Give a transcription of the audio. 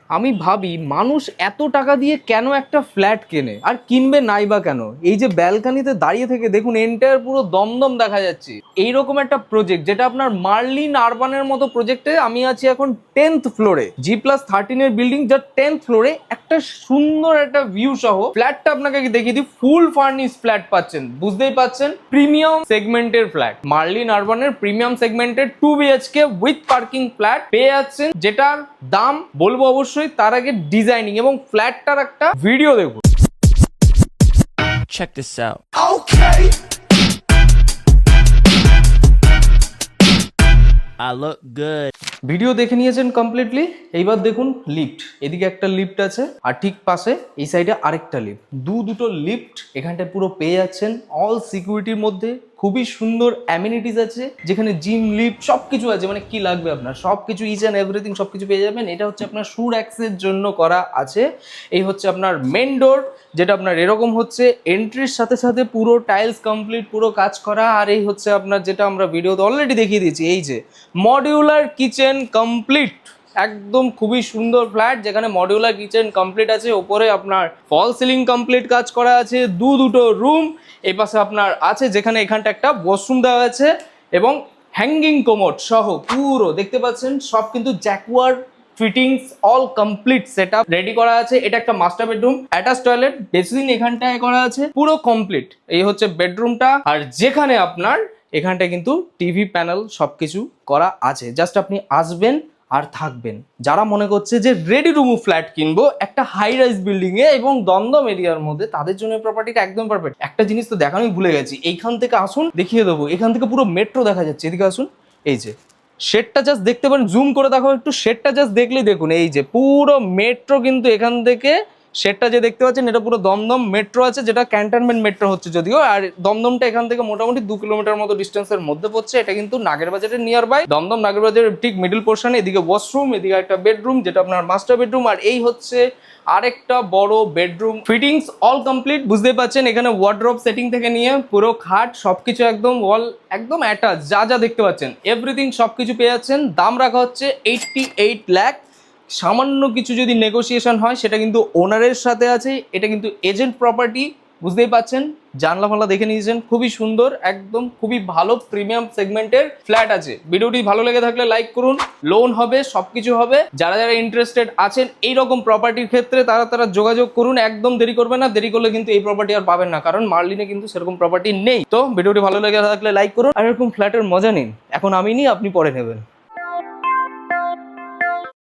আমি ভাবি মানুষ এত টাকা দিয়ে কেন একটা ফ্ল্যাট কেনে আর কিনবে নাই বা কেন। এই যে ব্যালকানিতে দাঁড়িয়ে থেকে দেখুন এন্টায়ার পুরো দমদম দেখা যাচ্ছে। এইরকম একটা প্রজেক্ট যেটা আপনার মার্লিন আরবানের মতো প্রজেক্টে আমি আছি এখন 10th ফ্লোরে, G+13 এর বিল্ডিং, যার 10th ফ্লোরে একটা সুন্দর একটা ভিউ সহ ফ্ল্যাটটা আপনাকে দেখিয়ে দিই। ফুল ফার্নিশ ফ্ল্যাট পাচ্ছেন, বুঝতেই পাচ্ছেন প্রিমিয়াম সেগমেন্টের ফ্ল্যাট। মার্লিন আরবানের প্রিমিয়াম সেগমেন্টের 2 BHK উইথ পার্কিং ফ্ল্যাট পেয়ে যাচ্ছেন, যেটার দাম বলবো অবশ্যই। তার আগে ডিজাইনিং এবং ফ্ল্যাটটার একটা ভিডিও দেখুন। Check this out. Okay. I look good. Video দেখে নিয়েছেন কমপ্লিটলি। এইবার দেখুন লিফট, এদিকে একটা লিফট আছে আর ঠিক পাশে এই সাইডে আরেকটা লিফট, দুটো লিফট এখানটায় পুরো পেয়ে যাচ্ছেন অল সিকিউরিটির মধ্যে। খুবই সুন্দর অ্যামিনিটিস আছে, যেখানে জিম, লিফট সবকিছু আছে। মানে কি লাগবে আপনার সবকিছু, ইচ অ্যান্ড এভরিথিং সবকিছু পেয়ে যাবেন। এটা হচ্ছে আপনার শুর অ্যাক্সের জন্য করা আছে। এই হচ্ছে আপনার মেন ডোর, যেটা আপনার এরকম হচ্ছে, এন্ট্রির সাথে সাথে পুরো টাইলস কমপ্লিট, পুরো কাজ করা। আর এই হচ্ছে আপনার যেটা আমরা ভিডিওতে অলরেডি দেখিয়ে দিয়েছি, এই যে মডিউলার কিচেন কমপ্লিট। একদম খুবই সুন্দর ফ্ল্যাট, যেখানে মডিউলার কিচেন কমপ্লিট আছে। ওপরে আপনার ফল সিলিং কমপ্লিট কাজ করা আছে, দুটো রুম। এই পাশে আপনার আছে, যেখানে এখানটা একটা ওয়াশরুম দেওয়া আছে এবং হ্যাঙ্গিং কোমোড সহ পুরো দেখতে পাচ্ছেন সব কিন্তু Jaquar fittings all complete setup ready করা আছে। এটা একটা master bedroom, attach toilet, basin এখানটায় করা আছে, পুরো কমপ্লিট। এই হচ্ছে বেডরুমটা, আর যেখানে আপনার এখানটায় কিন্তু টিভি প্যানেল সবকিছু করা আছে। জাস্ট আপনি আসবেন আর থাকবেন। যারা মনে করছে যে রেডি টু মুভ ফ্ল্যাট কিনবো একটা হাই রাইজ বিল্ডিং এ এবং দমদম এরিয়ার মধ্যে, তাদের জন্য প্রপার্টিটা একদম পারফেক্ট। একটা জিনিস তো দেখানোই ভুলে গেছি, এইখান থেকে আসুন দেখিয়ে দেবো। এখান থেকে পুরো মেট্রো দেখা যাচ্ছে, এদিকে আসুন। এই যে শেডটা জাস্ট দেখতে পারেন, জুম করে দেখো একটু, শেডটা জাস্ট দেখলেই দেখুন, এই যে পুরো মেট্রো কিন্তু এখান থেকে। শেডটা যে দেখতে পাচ্ছেন এটা পুরো দমদম মেট্রো আছে, যেটা ক্যান্টনমেন্ট মেট্রো হচ্ছে যদিও। আর দমদমটা এখান থেকে মোটামুটি 2 কিলোমিটার মতো ডিস্টেন্সের মধ্যে পড়ছে। এটা কিন্তু নাগেরবাজারের নিয়ার বাই, দমদম নাগেরবাজারের ঠিক মিডল পোর্শনে। এদিকে ওয়াশরুম, এদিকে একটা বেডরুম যেটা আপনার মাস্টার বেডরুম, আর এই হচ্ছে আরেকটা বড় বেডরুম। ফিটিংস অল কমপ্লিট, বুঝতে পাচ্ছেন। এখানে ওয়ার্ড্রপ সেটিং থেকে নিয়ে পুরো খাট সবকিছু একদম ওয়াল একদম অ্যাটাচ, যা দেখতে পাচ্ছেন এভরিথিং সবকিছু পেয়ে যাচ্ছেন। দাম রাখা হচ্ছে 88 লাখ। সামান্য কিছু যদি নেগোসিয়েশন হয় সেটা কিন্তু ওনারের সাথে আছে। এটা কিন্তু এজেন্ট প্রপার্টি, বুঝতেই পাচ্ছেন। জানলা ফানলা দেখে নিয়েছেন, খুবই সুন্দর, একদম খুবই ভালো প্রিমিয়াম সেগমেন্টের ফ্ল্যাট আছে। ভিডিওটি ভালো লেগে থাকলে লাইক করুন, লোন হবে, সবকিছু হবে। যারা ইন্টারেস্টেড আছেন এইরকম প্রপার্টির ক্ষেত্রে তারা যোগাযোগ করুন, একদম দেরি করবেন না। দেরি করলে কিন্তু এই প্রপার্টি আর পাবেন না, কারণ মার্লিনে কিন্তু সেরকম প্রপার্টি নেই। তো ভিডিওটি ভালো লেগে থাকলে লাইক করুন, আর এরকম ফ্ল্যাটের মজা নিন। এখন আমি নিই, আপনি পরে নেবেন।